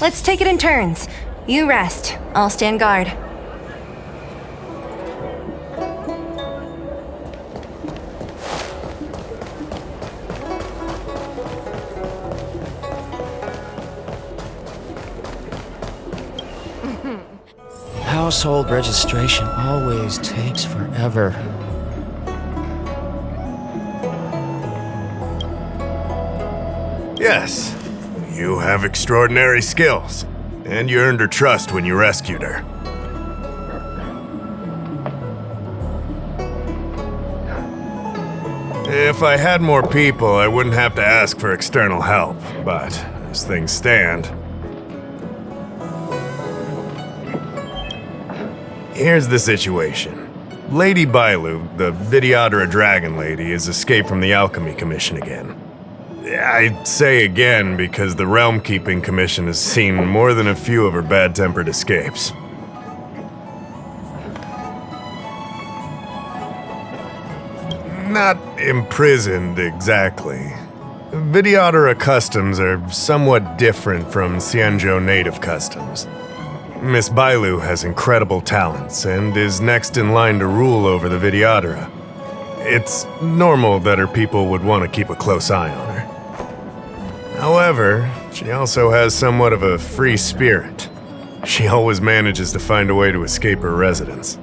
Let's take it in turns. You rest. I'll stand guard. Household registration always takes forever. Yes, you have extraordinary skills, and you earned her trust when you rescued her. If I had more people, I wouldn't have to ask for external help, but as things stand... Here's the situation. Lady Bailu, the Videodora Dragon Lady, has escaped from the Alchemy Commission again. I say again because the Realm Keeping Commission has seen more than a few of her bad-tempered escapes. Not imprisoned, exactly. Videodora customs are somewhat different from Xianzhou native customs. Miss Bailu has incredible talents and is next in line to rule over the Videodora. It's normal that her people would want to keep a close eye on her. However, she also has somewhat of a free spirit. She always manages to find a way to escape her residence.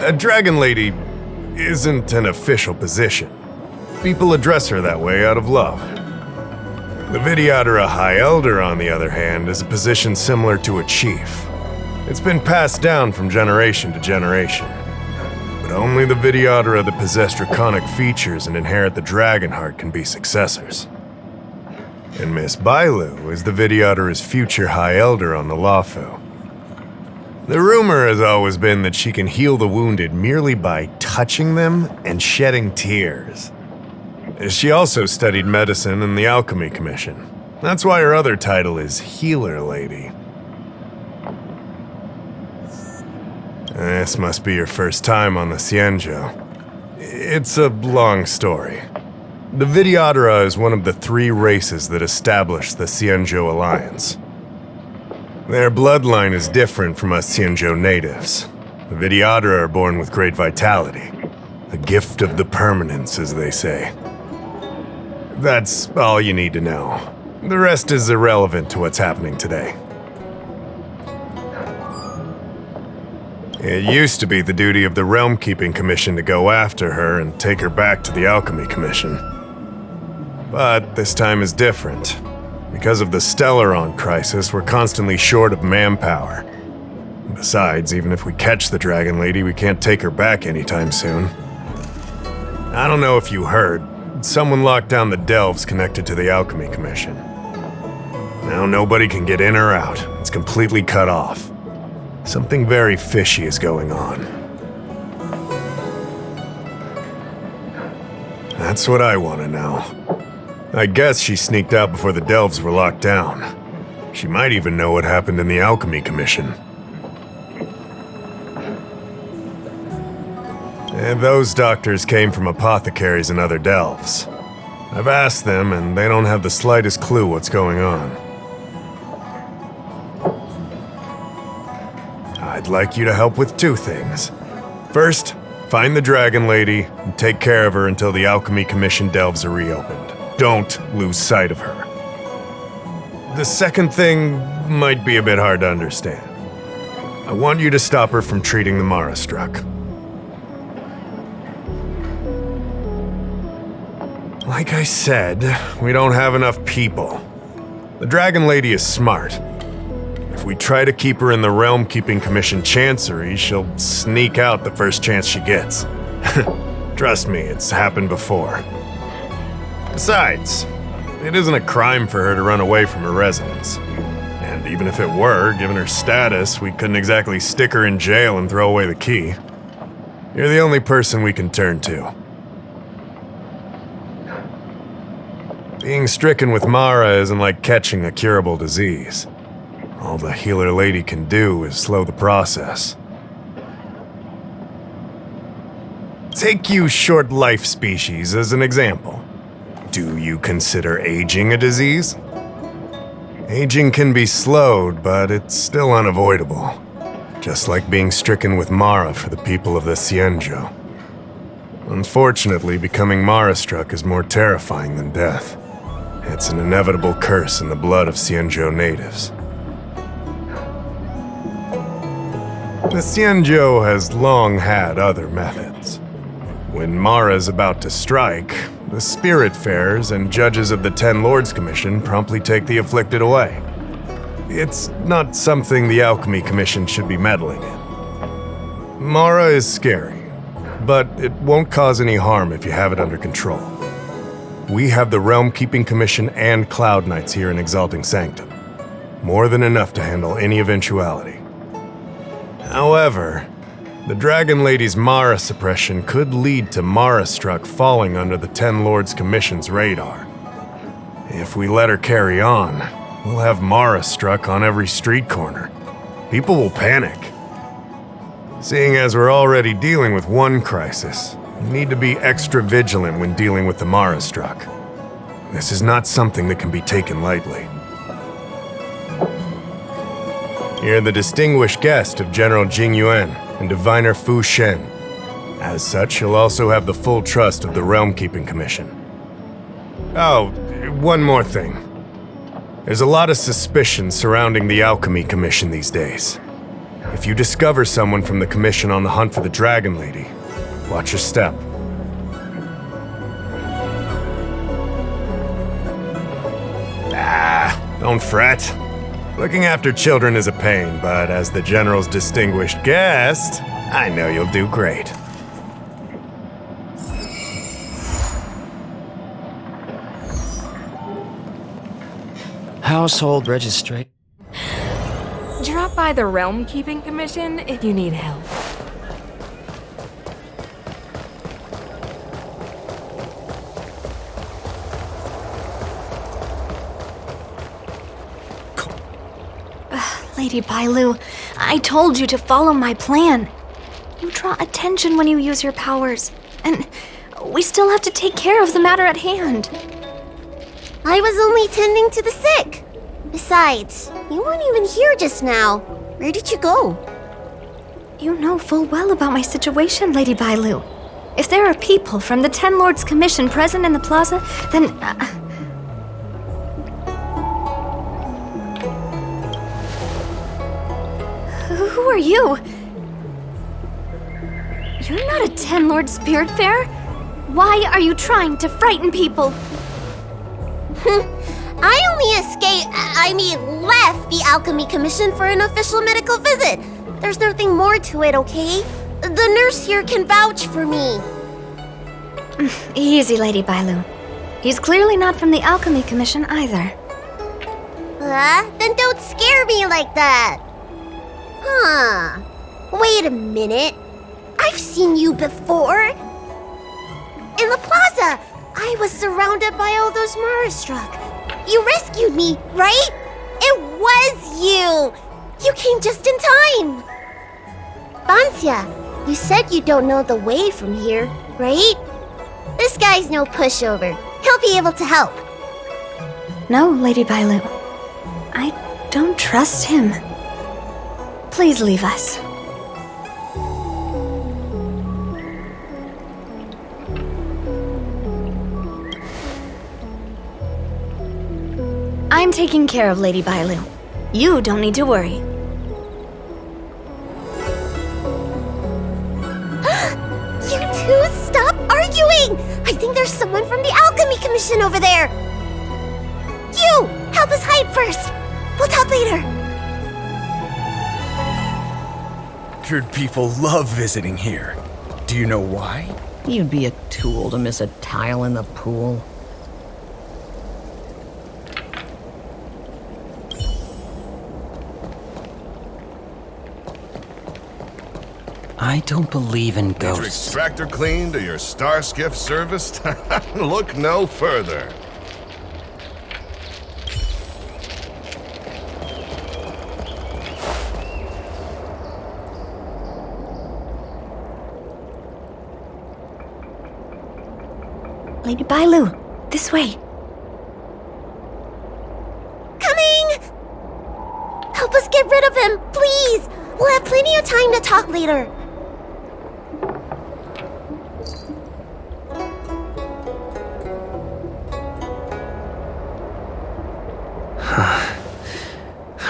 A Dragon Lady isn't an official position. People address her that way out of love. The Videodora High Elder, on the other hand, is a position similar to a chief. It's been passed down from generation to generation. But only the Videodora that possess draconic features and inherit the dragon heart can be successors. And Miss Bailu is the Videodora's future High Elder on the Lawfu. The rumor has always been that she can heal the wounded merely by touching them and shedding tears. She also studied medicine in the Alchemy Commission. That's why her other title is Healer Lady. This must be your first time on the Xianzhou. It's a long story. The Videodora is one of the 3 races that established the Xianzhou Alliance. Their bloodline is different from us Xianzhou natives. The Videodora are born with great vitality. A gift of the permanence, as they say. That's all you need to know. The rest is irrelevant to what's happening today. It used to be the duty of the Realm Keeping Commission to go after her and take her back to the Alchemy Commission. But this time is different. Because of the Stellaron crisis, we're constantly short of manpower. Besides, even if we catch the Dragon Lady, we can't take her back anytime soon. I don't know if you heard, someone locked down the delves connected to the Alchemy Commission. Now nobody can get in or out. It's completely cut off. Something very fishy is going on. That's what I want to know. I guess she sneaked out before the delves were locked down. She might even know what happened in the Alchemy Commission. And those doctors came from apothecaries and other delves. I've asked them, and they don't have the slightest clue what's going on. I'd like you to help with 2 things. First, find the Dragon Lady and take care of her until the Alchemy Commission delves are reopened. Don't lose sight of her. The second thing might be a bit hard to understand. I want you to stop her from treating the Mara-struck. Like I said, we don't have enough people. The Dragon Lady is smart. If we try to keep her in the Realm Keeping Commission Chancery, she'll sneak out the first chance she gets. Trust me, it's happened before. Besides, it isn't a crime for her to run away from her residence. And even if it were, given her status, we couldn't exactly stick her in jail and throw away the key. You're the only person we can turn to. Being stricken with Mara isn't like catching a curable disease. All the Healer Lady can do is slow the process. Take you short life species as an example. Do you consider aging a disease? Aging can be slowed, but it's still unavoidable. Just like being stricken with Mara for the people of the Xianzhou. Unfortunately, becoming Mara-struck is more terrifying than death. It's an inevitable curse in the blood of Xianzhou natives. The Xianzhou has long had other methods. When Mara is about to strike, the Spiritfarers and judges of the Ten Lords Commission promptly take the afflicted away. It's not something the Alchemy Commission should be meddling in. Mara is scary, but it won't cause any harm if you have it under control. We have the Realm Keeping Commission and Cloud Knights here in Exalting Sanctum. More than enough to handle any eventuality. However, the Dragon Lady's Mara suppression could lead to Mara-struck falling under the Ten Lords Commission's radar. If we let her carry on, we'll have Mara-struck on every street corner. People will panic. Seeing as we're already dealing with one crisis, we need to be extra vigilant when dealing with the Mara-struck. This is not something that can be taken lightly. You're the distinguished guest of General Jing Yuan and Diviner Fu Shen. As such, you'll also have the full trust of the Realm Keeping Commission. Oh, one more thing. There's a lot of suspicion surrounding the Alchemy Commission these days. If you discover someone from the Commission on the hunt for the Dragon Lady, watch your step. Don't fret. Looking after children is a pain, but as the General's distinguished guest, I know you'll do great. Household registration. Drop by the Realm Keeping Commission if you need help. Lady Bailu, I told you to follow my plan. You draw attention when you use your powers, and we still have to take care of the matter at hand. I was only tending to the sick. Besides, you weren't even here just now. Where did you go? You know full well about my situation, Lady Bailu. If there are people from the Ten Lords Commission present in the plaza, then... Who are you? You're not a Ten Lord Spiritfarer. Why are you trying to frighten people? I left the Alchemy Commission for an official medical visit. There's nothing more to it, okay? The nurse here can vouch for me. Easy, Lady Bailu. He's clearly not from the Alchemy Commission either. Then don't scare me like that. Huh. Wait a minute. I've seen you before. In the plaza, I was surrounded by all those Mara-struck. You rescued me, right? It was you! You came just in time! Banxia, you said you don't know the way from here, right? This guy's no pushover. He'll be able to help. No, Lady Bailu. I don't trust him. Please leave us. I'm taking care of Lady Bailu. You don't need to worry. You two, stop arguing! I think there's someone from the Alchemy Commission over there! You! Help us hide first! We'll talk later! Heard people love visiting here. Do you know why? You'd be a tool to miss a tile in the pool. I don't believe in Need your ghosts. extractor cleaned or your star skiff serviced? Look no further. Lady Bailu, This way. Coming! Help us get rid of him, please! We'll have plenty of time to talk later.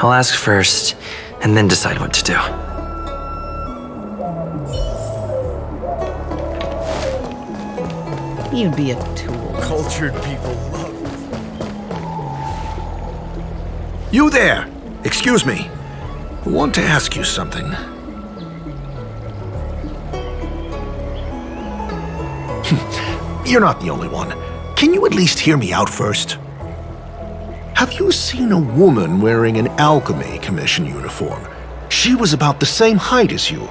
I'll ask first, and then decide what to do. You'd be a tool. Cultured people love. You there! Excuse me. I want to ask you something. You're not the only one. Can you at least hear me out first? Have you seen a woman wearing an Alchemy Commission uniform? She was about the same height as you.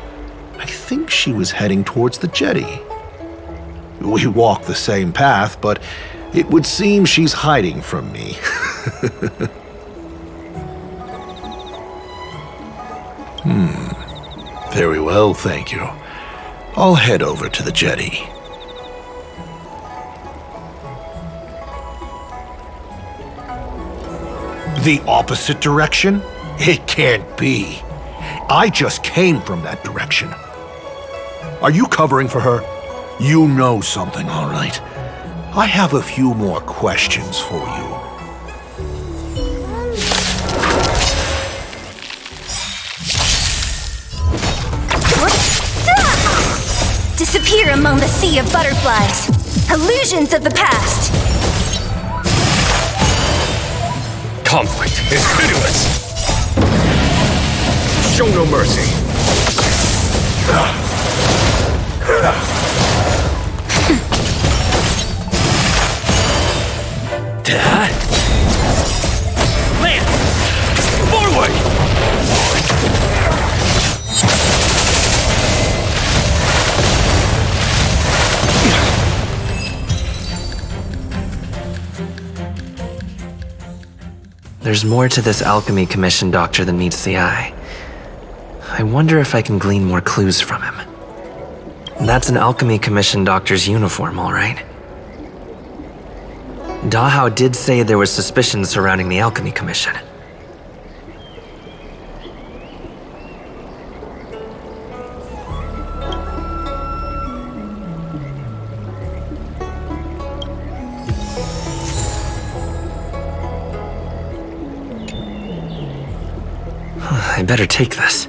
I think she was heading towards the jetty. We walk the same path, but it would seem she's hiding from me. Very well, thank you. I'll head over to the jetty. The opposite direction? It can't be. I just came from that direction. Are you covering for her? You know something, all right. I have a few more questions for you. Disappear among the sea of butterflies. Illusions of the past. Conflict is pitiless. Show no mercy. Land! Forward! There's more to this Alchemy Commission doctor than meets the eye. I wonder if I can glean more clues from him. That's an Alchemy Commission doctor's uniform, all right. Dahao did say there was suspicion surrounding the Alchemy Commission. I better take this.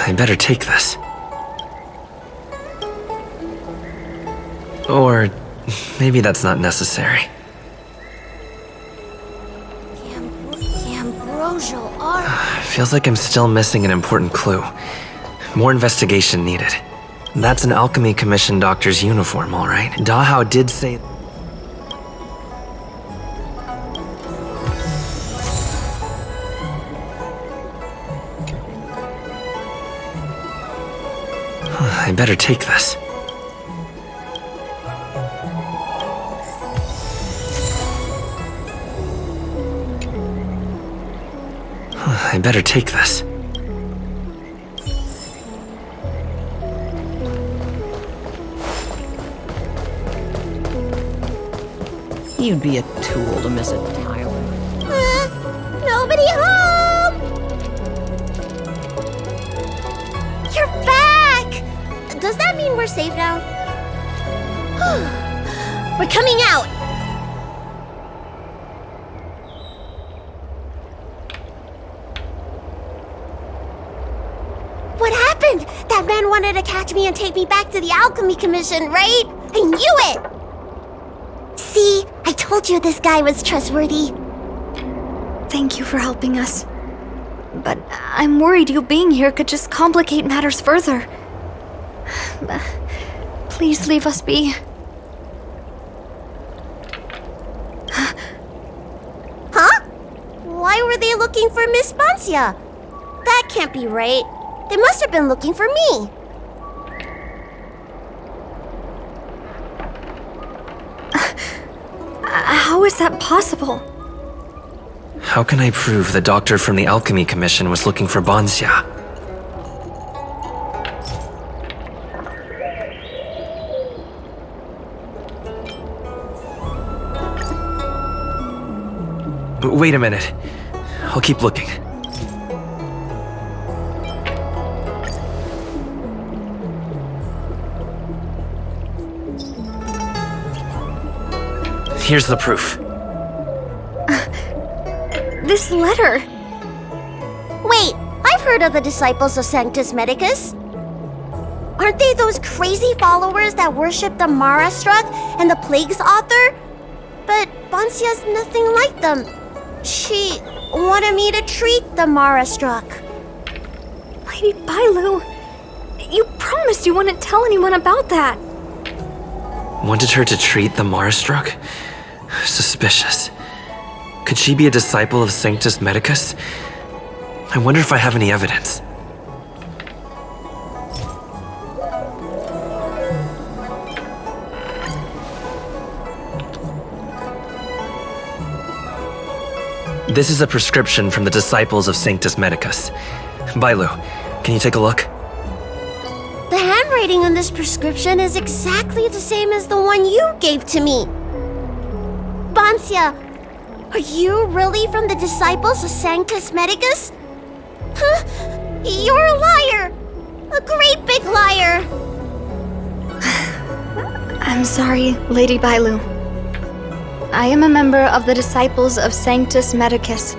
I better take this. Or maybe that's not necessary. Ambrosial art. Feels like I'm still missing an important clue. More investigation needed. That's an Alchemy Commission doctor's uniform, all right. Dahao did say... I better take this. I better take this. You'd be a tool to miss a tile. Nobody home! You're back! Does that mean we're safe now? We're coming out! What happened? That man wanted to catch me and take me back to the Alchemy Commission, right? I knew it! See? I told you this guy was trustworthy. Thank you for helping us. But I'm worried you being here could just complicate matters further. Please leave us be. Huh? Why were they looking for Miss Banxia? That can't be right. They must have been looking for me. How is that possible? How can I prove the doctor from the Alchemy Commission was looking for Banxia? But wait a minute. I'll keep looking. Here's the proof. This letter. Wait, I've heard of the disciples of Sanctus Medicus. Aren't they those crazy followers that worship the Mara Struck and the Plague's author? But Banxia's nothing like them. She wanted me to treat the Mara Struck. Lady Bailu, you promised you wouldn't tell anyone about that. Wanted her to treat the Marastruck? Suspicious. Could she be a disciple of Sanctus Medicus? I wonder if I have any evidence. This is a prescription from the disciples of Sanctus Medicus. Bailu, can you take a look? The handwriting on this prescription is exactly the same as the one you gave to me. Banxia, are you really from the disciples of Sanctus Medicus? Huh? You're a liar! A great big liar! I'm sorry, Lady Bailu. I am a member of the disciples of Sanctus Medicus,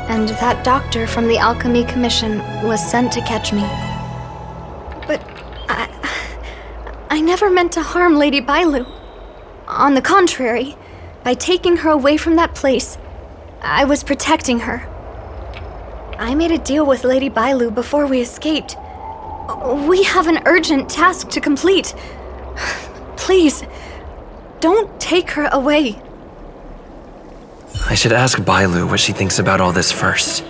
and that doctor from the Alchemy Commission was sent to catch me. But I never meant to harm Lady Bailu. On the contrary, by taking her away from that place, I was protecting her. I made a deal with Lady Bailu before we escaped. We have an urgent task to complete. Please, don't take her away. I should ask Bailu what she thinks about all this first.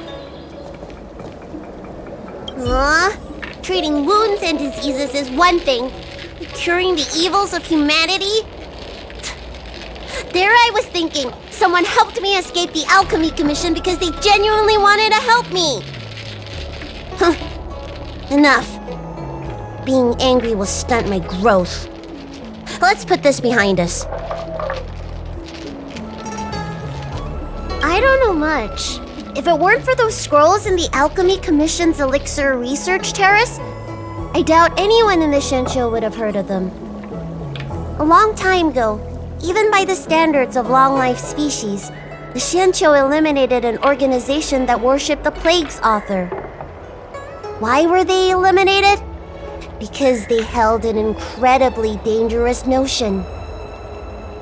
Treating wounds and diseases is one thing. Curing the evils of humanity? There I was thinking, someone helped me escape the Alchemy Commission because they genuinely wanted to help me. Enough. Being angry will stunt my growth. Let's put this behind us. I don't know much. If it weren't for those scrolls in the Alchemy Commission's Elixir Research Terrace, I doubt anyone in the Shenshou would have heard of them. A long time ago, even by the standards of long-life species, the Shenshou eliminated an organization that worshipped the Plague's author. Why were they eliminated? Because they held an incredibly dangerous notion.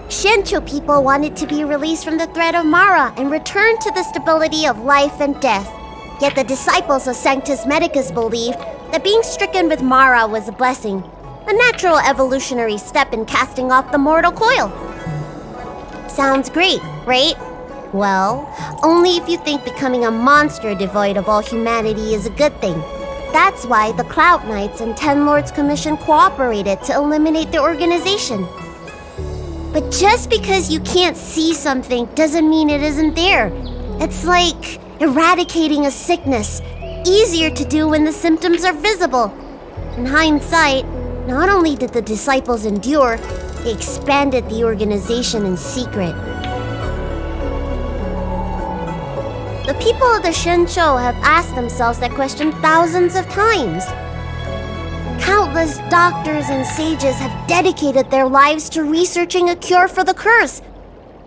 Shenshou people wanted to be released from the threat of Mara and return to the stability of life and death. Yet the disciples of Sanctus Medicus believed that being stricken with Mara was a blessing, a natural evolutionary step in casting off the mortal coil. Sounds great, right? Well, only if you think becoming a monster devoid of all humanity is a good thing. That's why the Cloud Knights and Ten Lords Commission cooperated to eliminate the organization. But just because you can't see something doesn't mean it isn't there. It's like eradicating a sickness. Easier to do when the symptoms are visible. In hindsight, not only did the disciples endure, they expanded the organization in secret. The people of the Shenshou have asked themselves that question thousands of times. Countless doctors and sages have dedicated their lives to researching a cure for the curse.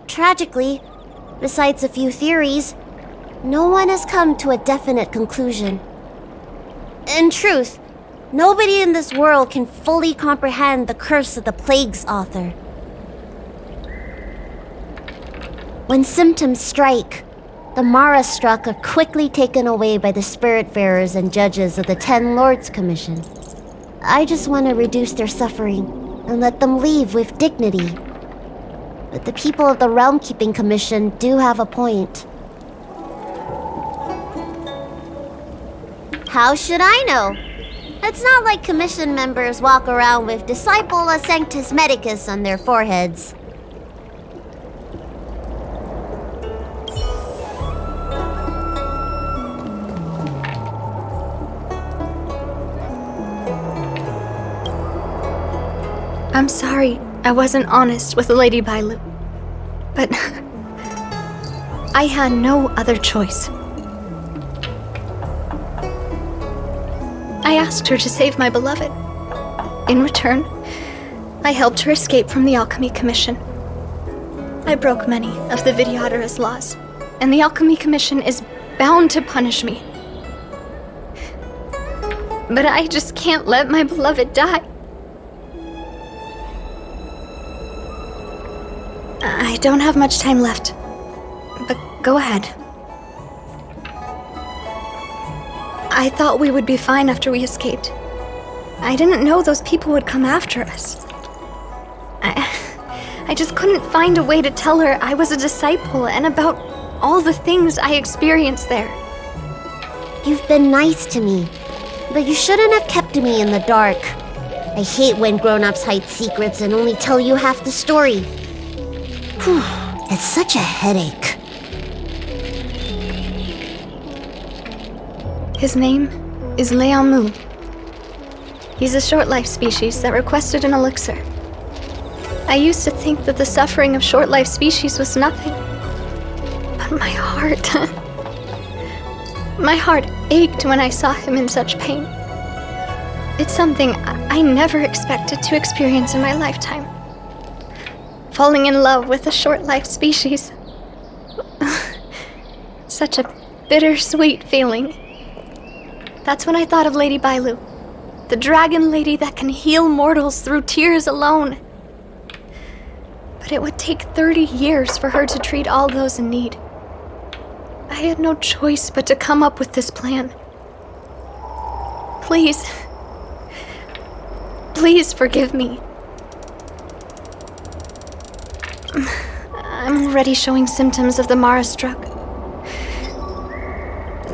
Tragically, besides a few theories, no one has come to a definite conclusion. In truth, nobody in this world can fully comprehend the curse of the Plague's author. When symptoms strike, the Mara Struck are quickly taken away by the Spiritfarers and judges of the Ten Lords Commission. I just want to reduce their suffering and let them leave with dignity. But the people of the Realm Keeping Commission do have a point. How should I know? It's not like Commission members walk around with Disciple of Sanctus Medicus on their foreheads. I'm sorry I wasn't honest with Lady Bailu, but I had no other choice. I asked her to save my beloved. In return, I helped her escape from the Alchemy Commission. I broke many of the Vidyadhara's laws, and the Alchemy Commission is bound to punish me. But I just can't let my beloved die. I don't have much time left, but go ahead. I thought we would be fine after we escaped. I didn't know those people would come after us. I just couldn't find a way to tell her I was a disciple and about all the things I experienced there. You've been nice to me, but you shouldn't have kept me in the dark. I hate when grown-ups hide secrets and only tell you half the story. Whew, it's such a headache. His name is Liangmu. He's a short-life species that requested an elixir. I used to think that the suffering of short-life species was nothing. But my heart ached when I saw him in such pain. It's something I never expected to experience in my lifetime. Falling in love with a short-life species. Such a bittersweet feeling. That's when I thought of Lady Bailu, the dragon lady that can heal mortals through tears alone. But it would take 30 years for her to treat all those in need. I had no choice but to come up with this plan. Please forgive me. I'm already showing symptoms of the Mara struck.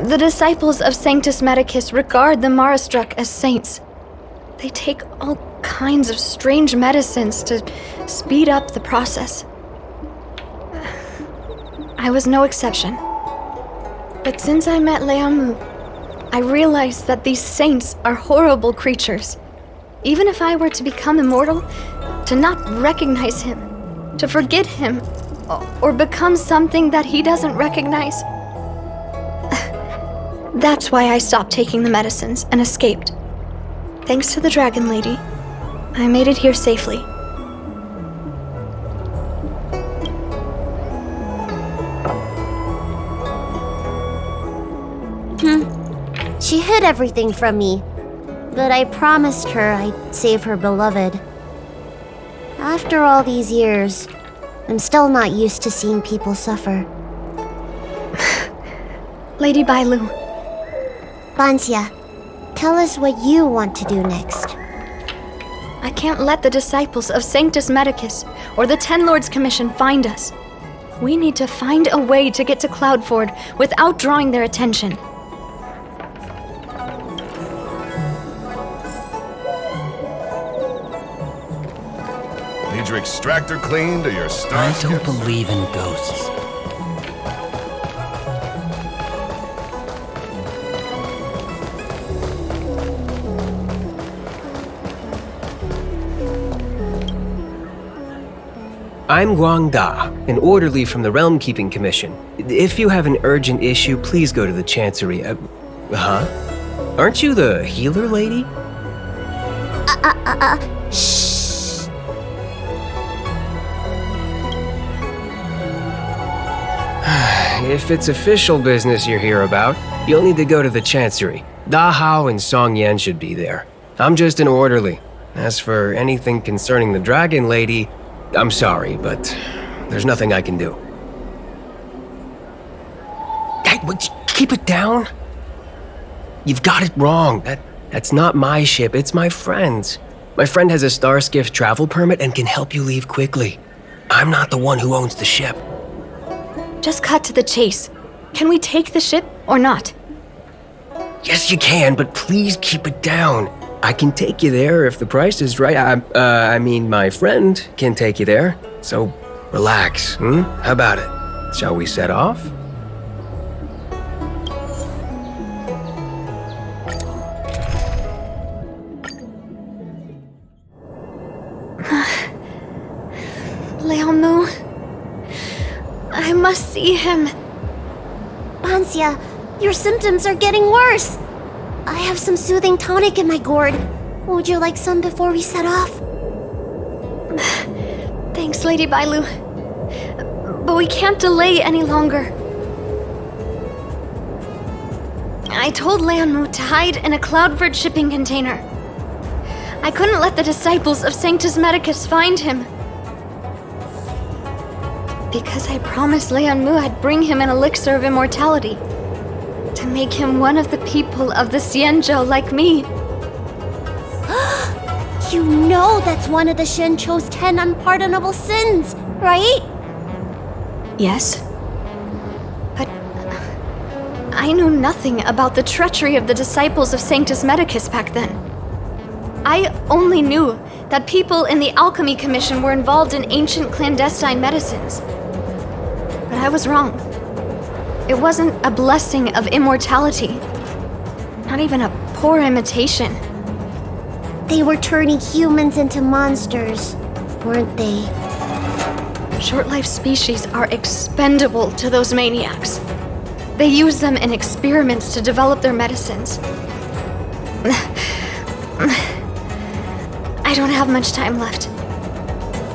The disciples of Sanctus Medicus regard the Mara struck as saints. They take all kinds of strange medicines to speed up the process. I was no exception. But since I met Liangmu, I realized that these saints are horrible creatures. Even if I were to become immortal, to not recognize him, to forget him, or become something that he doesn't recognize. That's why I stopped taking the medicines and escaped. Thanks to the Dragon Lady, I made it here safely. She hid everything from me, but I promised her I'd save her beloved. After all these years, I'm still not used to seeing people suffer. Lady Bailu. Banxia, tell us what you want to do next. I can't let the disciples of Sanctus Medicus or the Ten Lords Commission find us. We need to find a way to get to Cloudford without drawing their attention. Need your extractor cleaned or your star I don't believe in ghosts. I'm Guang Da, an orderly from the Realm Keeping Commission. If you have an urgent issue, please go to the Chancery. Aren't you the healer lady? Shh. If it's official business you're here about, you'll need to go to the Chancery. Da Hao and Song Yan should be there. I'm just an orderly. As for anything concerning the Dragon Lady, I'm sorry, but there's nothing I can do. Hey, keep it down. You've got it wrong. That's not my ship, it's my friend's. My friend has a Starskiff travel permit and can help you leave quickly. I'm not the one who owns the ship. Just cut to the chase. Can we take the ship or not? Yes, you can, but please keep it down. I can take you there if the price is right. I mean, my friend can take you there. So, relax, How about it? Shall we set off? must see him. Banxia, your symptoms are getting worse. I have some soothing tonic in my gourd. Would you like some before we set off? Thanks, Lady Bailu. But we can't delay any longer. I told Liangmu to hide in a Cloudford shipping container. I couldn't let the disciples of Sanctus Medicus find him. Because I promised Liangmu I'd bring him an elixir of immortality. To make him one of the people of the Xianzhou like me. You know that's one of the Shenchou's 10 unpardonable sins, right? Yes. But I knew nothing about the treachery of the disciples of Sanctus Medicus back then. I only knew that people in the Alchemy Commission were involved in ancient clandestine medicines. But I was wrong. It wasn't a blessing of immortality. Not even a poor imitation. They were turning humans into monsters, weren't they? Short-life species are expendable to those maniacs. They use them in experiments to develop their medicines. I don't have much time left.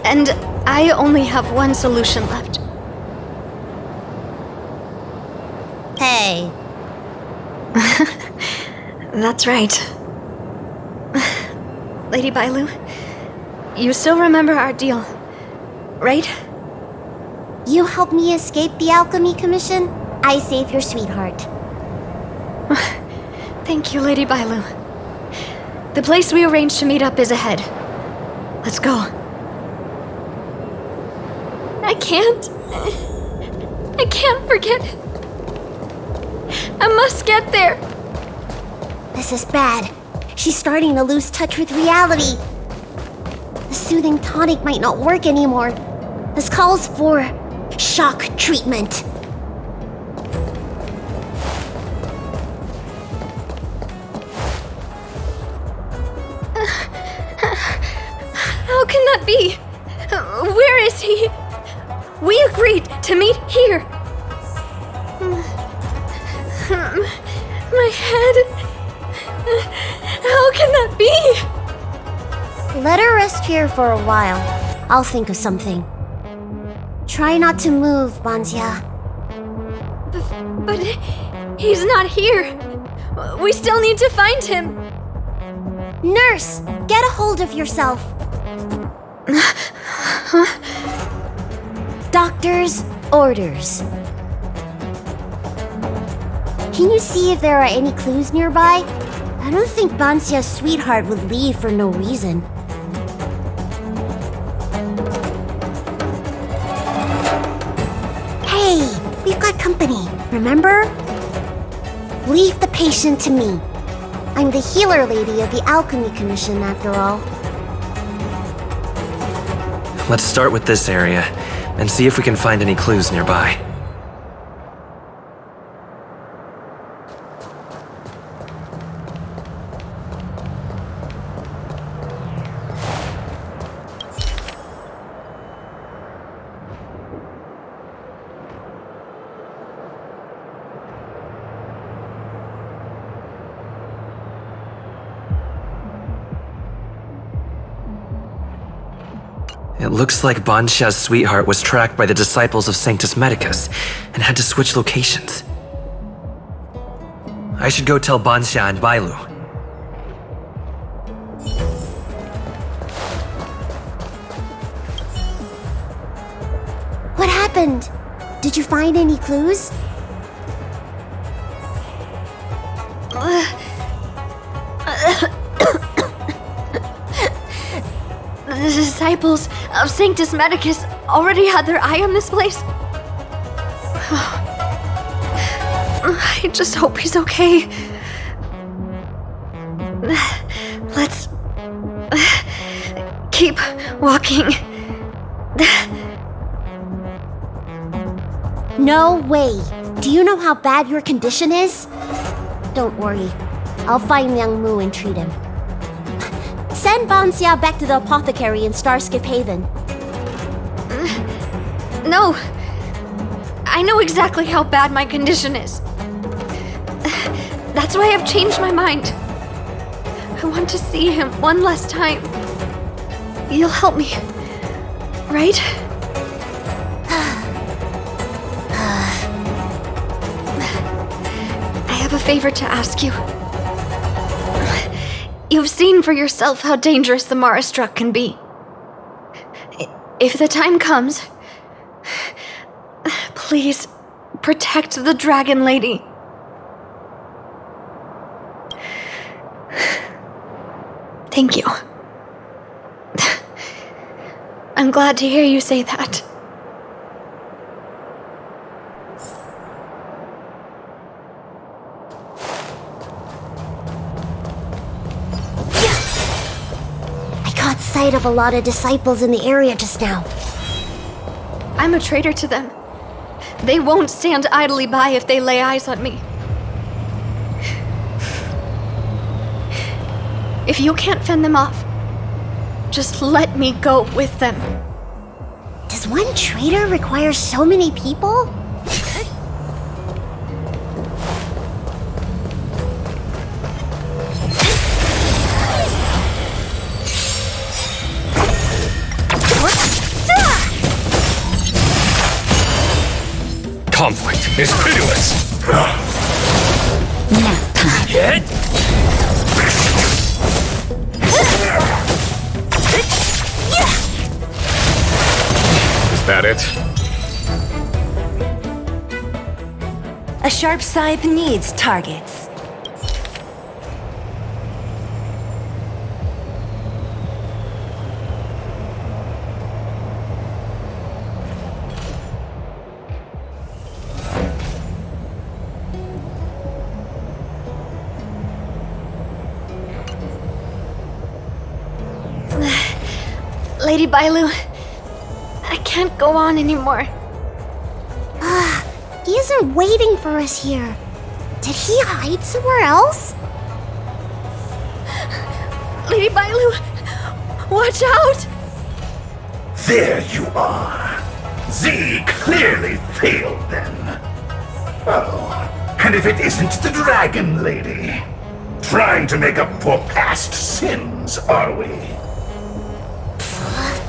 And I only have one solution left. Hey. That's right. Lady Bailu, you still remember our deal, right? You helped me escape the Alchemy Commission, I save your sweetheart. Thank you, Lady Bailu. The place we arranged to meet up is ahead. Let's go. I can't forget. I must get there. This is bad. She's starting to lose touch with reality. The soothing tonic might not work anymore. This calls for shock treatment. How can that be? Where is he? We agreed to meet here. My head. How can that be? Let her rest here for a while. I'll think of something. Try not to move, Banxia. But he's not here. We still need to find him. Nurse, get a hold of yourself. Doctor's orders. Can you see if there are any clues nearby? I don't think Banxia's sweetheart would leave for no reason. Hey, we've got company, remember? Leave the patient to me. I'm the healer lady of the Alchemy Commission, after all. Let's start with this area and see if we can find any clues nearby. It looks like Banxia's sweetheart was tracked by the disciples of Sanctus Medicus and had to switch locations. I should go tell Banxia and Bailu. What happened? Did you find any clues? The disciples of Sanctus Medicus already had their eye on this place. I just hope he's okay. Let's keep walking. No way. Do you know how bad your condition is? Don't worry. I'll find Liangmu and treat him. Send Banxia back to the apothecary in Starskip Haven. No. I know exactly how bad my condition is. That's why I've changed my mind. I want to see him one last time. You'll help me, right? I have a favor to ask you. You've seen for yourself how dangerous the Mara Struck can be. If the time comes, please protect the Dragon Lady. Thank you. I'm glad to hear you say that. I caught sight of a lot of disciples in the area just now. I'm a traitor to them. They won't stand idly by if they lay eyes on me. If you can't fend them off, just let me go with them. Does one traitor require so many people? Conflict is pitiless. Nap time. Is that it? A sharp scythe needs targets. Lady Bailu, I can't go on anymore. He isn't waiting for us here. Did he hide somewhere else? Lady Bailu, watch out! There you are. Z clearly failed then. Oh, and if it isn't the Dragon Lady? Trying to make up for past sins, are we?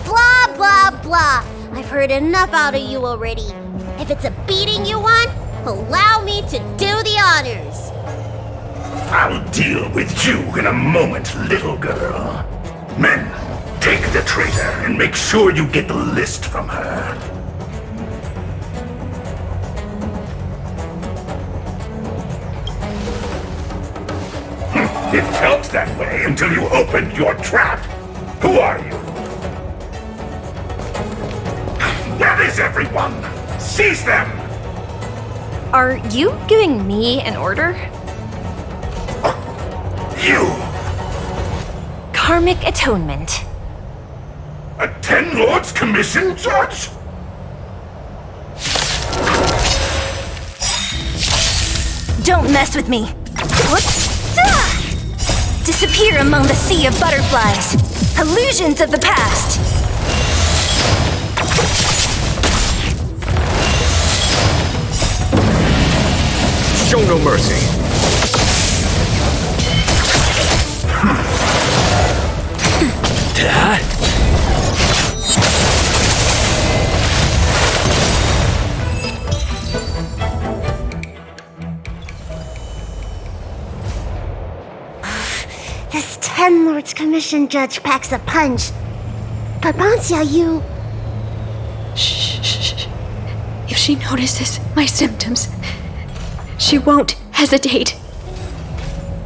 Blah, blah, blah. I've heard enough out of you already. If it's a beating you want, allow me to do the honors. I'll deal with you in a moment, little girl. Men, take the traitor and make sure you get the list from her. It felt that way until you opened your trap. Who are you? Where is everyone? Seize them! Are you giving me an order? You! Karmic atonement. A Ten Lords Commission judge? Don't mess with me. Disappear among the sea of butterflies. Illusions of the past. Show no mercy. This Ten Lords Commission judge packs a punch. But Banxia, you... Shh. If she notices my symptoms, she won't hesitate.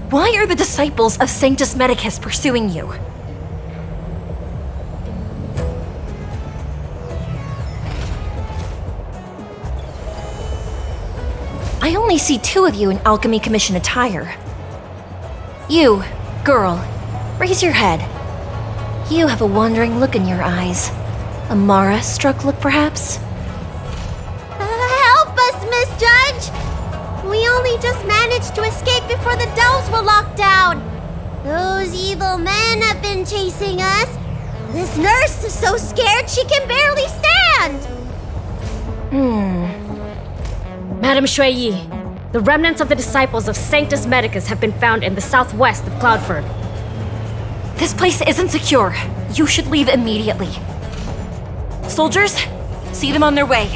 Why are the disciples of Sanctus Medicus pursuing you? I only see two of you in Alchemy Commission attire. You, girl, raise your head. You have a wandering look in your eyes. A Mara-struck look, perhaps? Help us, Miss Judge! We only just managed to escape before the dells were locked down. Those evil men have been chasing us. This nurse is so scared she can barely stand. Madam Xueyi, the remnants of the disciples of Sanctus Medicus have been found in the southwest of Cloudford. This place isn't secure. You should leave immediately. Soldiers, see them on their way.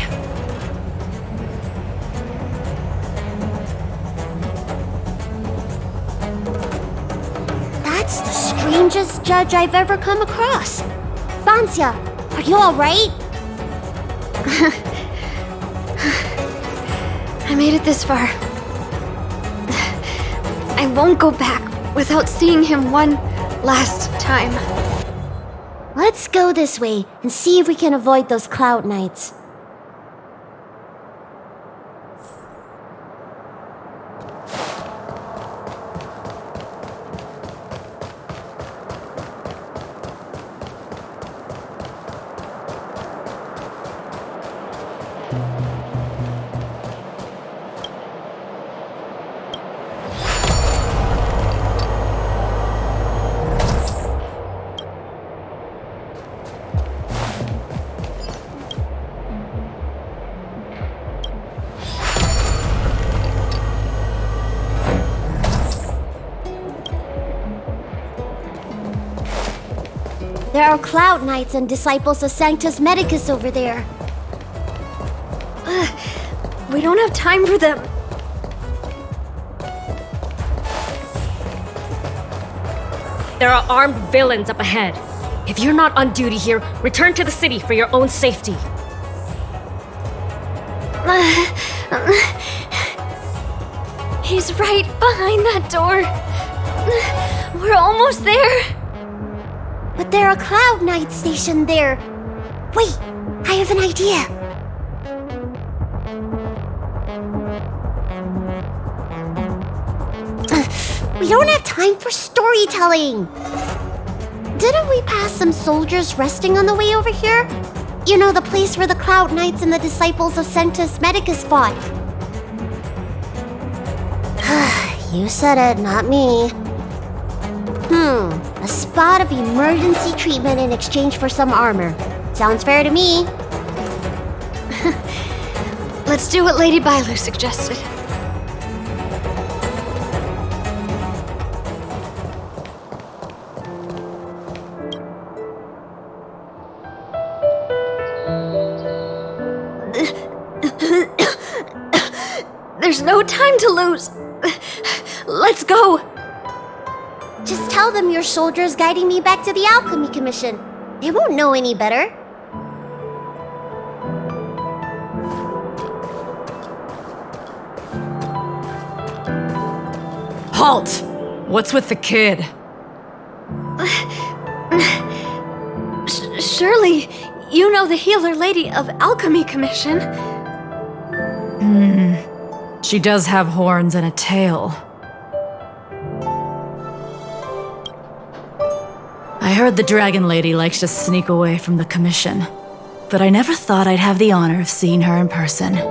That's the strangest judge I've ever come across. Banxia, are you alright? I made it this far. I won't go back without seeing him one last time. Let's go this way and see if we can avoid those cloud nights. There are Cloud Knights and disciples of Sanctus Medicus over there. We don't have time for them. There are armed villains up ahead. If you're not on duty here, return to the city for your own safety. He's right behind that door. We're almost there. But there are Cloud Knights stationed there. Wait, I have an idea. We don't have time for storytelling. Didn't we pass some soldiers resting on the way over here? You know, the place where the Cloud Knights and the disciples of Sanctus Medicus fought. You said it, not me. A spot of emergency treatment in exchange for some armor. Sounds fair to me. Let's do what Lady Bailu suggested. There's no time to lose. Let's go. Just tell them your soldiers guiding me back to the Alchemy Commission. They won't know any better. Halt! What's with the kid? Surely, you know the healer lady of Alchemy Commission. She does have horns and a tail. I heard the Dragon Lady likes to sneak away from the commission, but I never thought I'd have the honor of seeing her in person. No!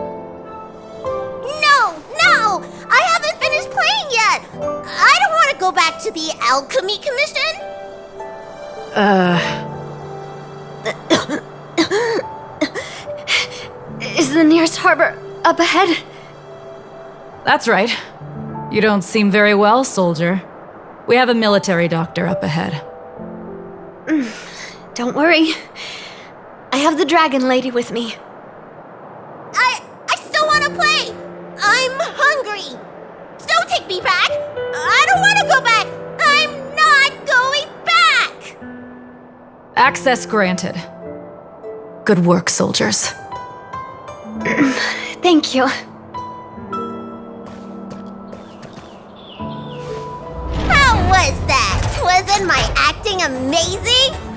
I haven't finished playing yet! I don't want to go back to the Alchemy Commission! Is the nearest harbor up ahead? That's right. You don't seem very well, soldier. We have a military doctor up ahead. Don't worry. I have the Dragon Lady with me. I still want to play! I'm hungry! Don't take me back! I don't want to go back! I'm not going back! Access granted. Good work, soldiers. Thank you. How was that? Wasn't my acting amazing?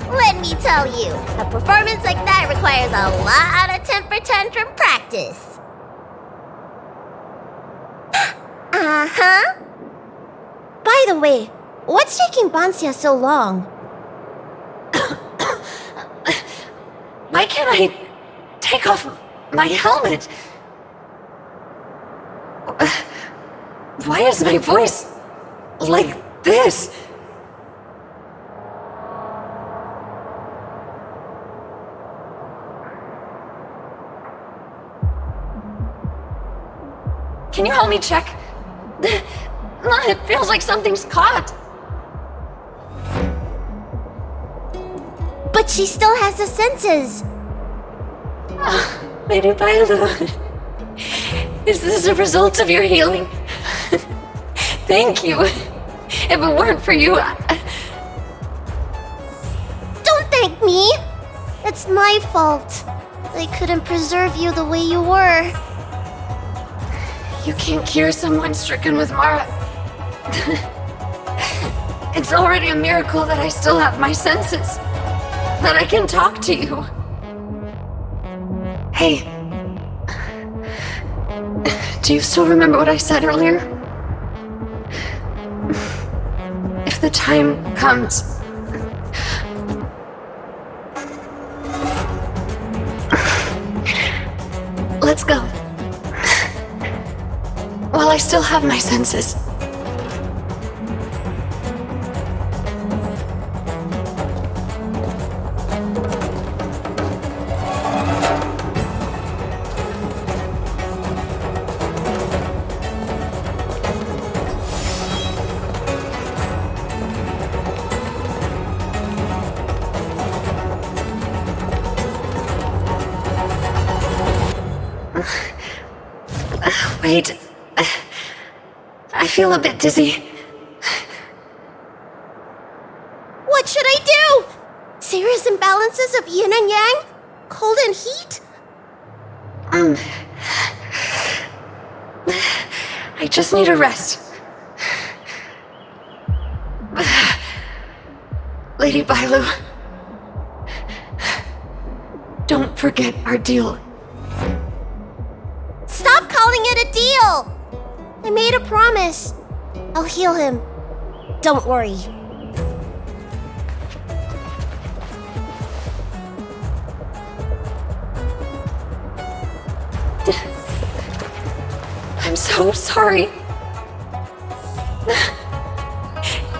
Let me tell you, a performance like that requires a lot of temper tantrum practice. By the way, what's taking Banxia so long? Why can't I take off my helmet? Why is my voice like this? Can you help me check? It feels like something's caught. But she still has the senses. Lady Bailu, is this a result of your healing? Thank you. If it weren't for you, Don't thank me. It's my fault. I couldn't preserve you the way you were. You can't cure someone stricken with Mara. It's already a miracle that I still have my senses. That I can talk to you. Hey. Do you still remember what I said earlier? If the time comes... Let's go. While I still have my senses. Wait. I feel a bit dizzy. What should I do? Serious imbalances of yin and yang? Cold and heat? I just need a rest. Lady Bailu, don't forget our deal. Stop calling it a deal! I made a promise. I'll heal him. Don't worry. I'm so sorry.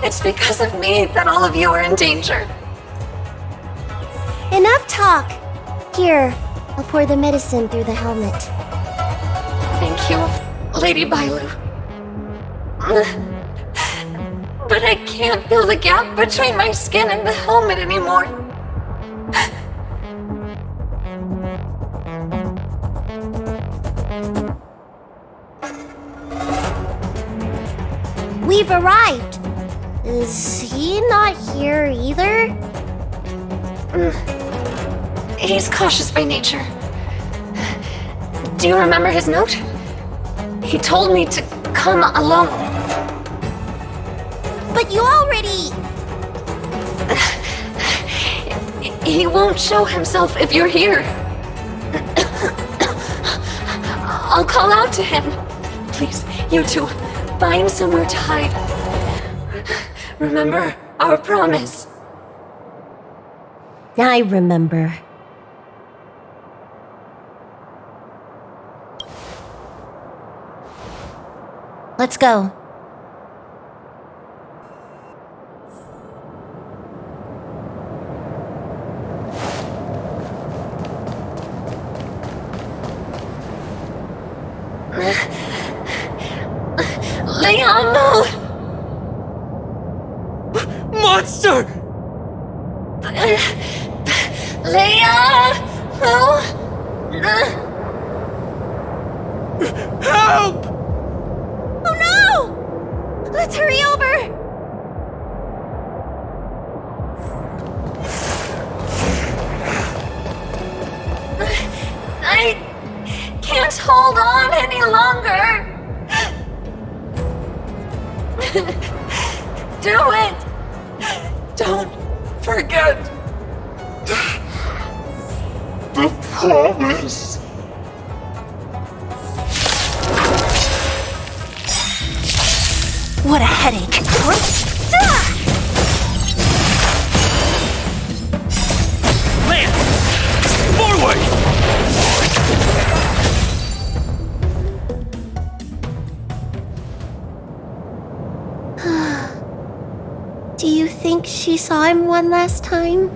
It's because of me that all of you are in danger. Enough talk. Here, I'll pour the medicine through the helmet. Thank you, Lady Bailu. But I can't feel the gap between my skin and the helmet anymore. We've arrived. Is he not here either? He's cautious by nature. Do you remember his note? He told me to come alone. But you already... He won't show himself if you're here. I'll call out to him. Please, you two, find somewhere to hide. Remember our promise. I remember. Let's go. Liangmu! Monster! Liangmu! Help! Oh no! Let's hurry over! I can't hold on any longer! Do it! Don't forget The promise. What a headache. Lance! Forward! Do you think she saw him one last time?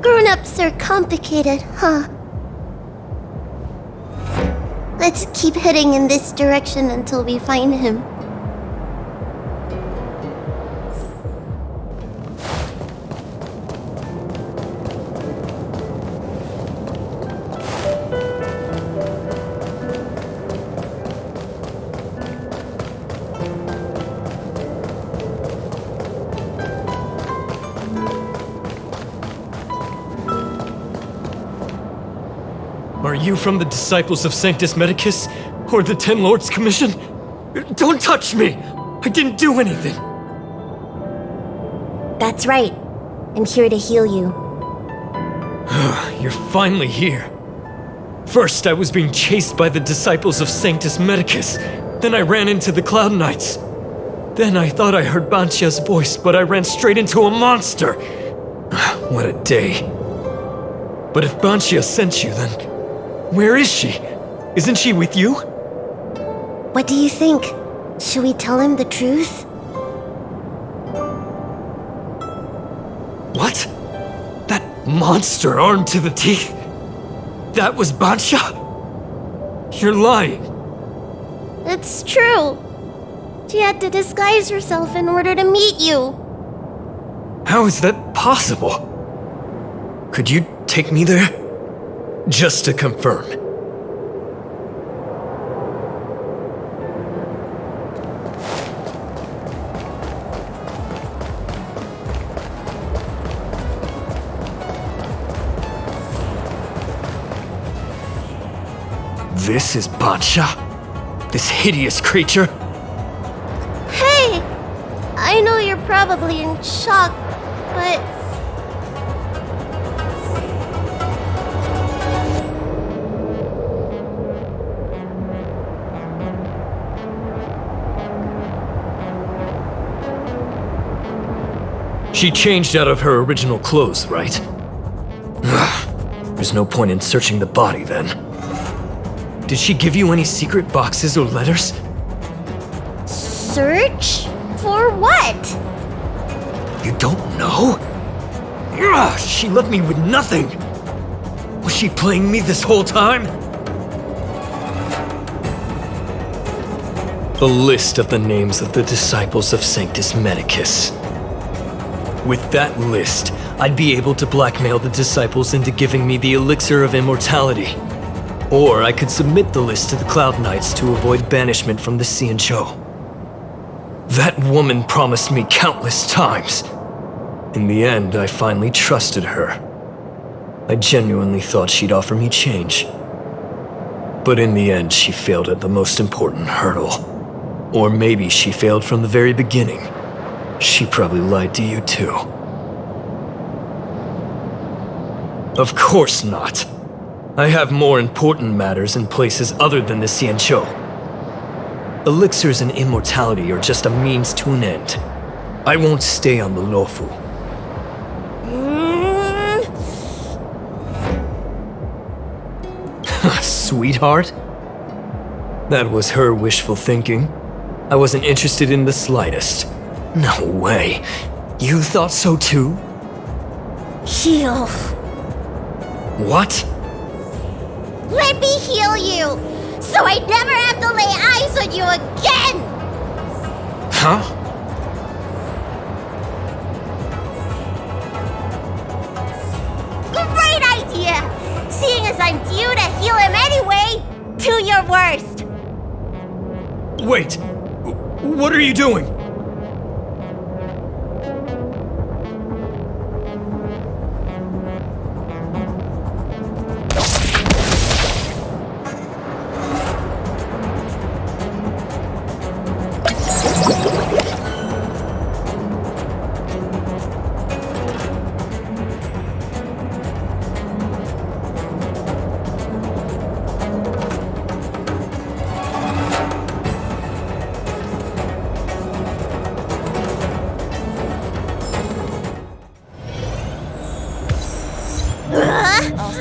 Grown-ups are complicated, huh? Let's keep heading in this direction until we find him. Are you from the Disciples of Sanctus Medicus? Or the Ten Lords Commission? Don't touch me! I didn't do anything! That's right. I'm here to heal you. You're finally here. First, I was being chased by the Disciples of Sanctus Medicus. Then I ran into the Cloud Knights. Then I thought I heard Banxia's voice, but I ran straight into a monster. What a day. But if Banxia sent you, then where is she? Isn't she with you? What do you think? Should we tell him the truth? What? That monster armed to the teeth? That was Banxia? You're lying. It's true. She had to disguise herself in order to meet you. How is that possible? Could you take me there? Just to confirm. This is Banxia? This hideous creature? Hey! I know you're probably in shock, but... She changed out of her original clothes, right? There's no point in searching the body then. Did she give you any secret boxes or letters? Search? For what? You don't know? She left me with nothing! Was she playing me this whole time? A list of the names of the Disciples of Sanctus Medicus. With that list, I'd be able to blackmail the Disciples into giving me the Elixir of Immortality. Or I could submit the list to the Cloud Knights to avoid banishment from the Xianzhou. That woman promised me countless times. In the end, I finally trusted her. I genuinely thought she'd offer me change. But in the end, she failed at the most important hurdle. Or maybe she failed from the very beginning. She probably lied to you too. Of course not. I have more important matters in places other than the Xianzhou. Elixirs and immortality are just a means to an end. I won't stay on the Luofu. Sweetheart? That was her wishful thinking. I wasn't interested in the slightest. No way. You thought so too? Heal. What? Let me heal you, so I never have to lay eyes on you again! Huh? Great idea! Seeing as I'm due to heal him anyway, do your worst! Wait! What are you doing?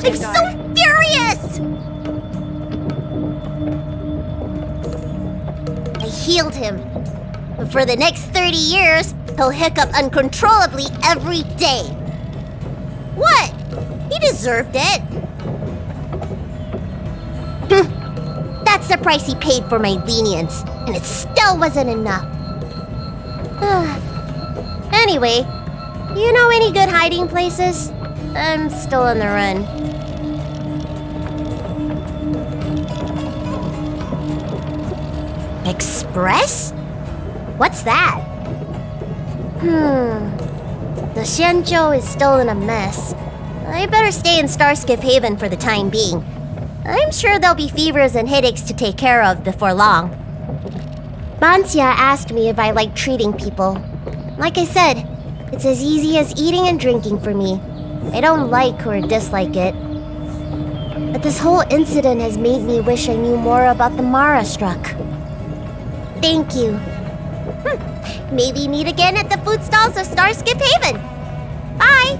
I'm so furious! I healed him. But for the next 30 years, he'll hiccup uncontrollably every day. What? He deserved it. That's That's the price he paid for my lenience, and it still wasn't enough. Anyway, you know any good hiding places? I'm still on the run. Express? What's that? The Xianzhou is still in a mess. I better stay in Starskiff Haven for the time being. I'm sure there'll be fevers and headaches to take care of before long. Banxia asked me if I like treating people. Like I said, it's as easy as eating and drinking for me. I don't like or dislike it. But this whole incident has made me wish I knew more about the Mara struck. Thank you. Maybe meet again at the food stalls of Starskiff Haven. Bye!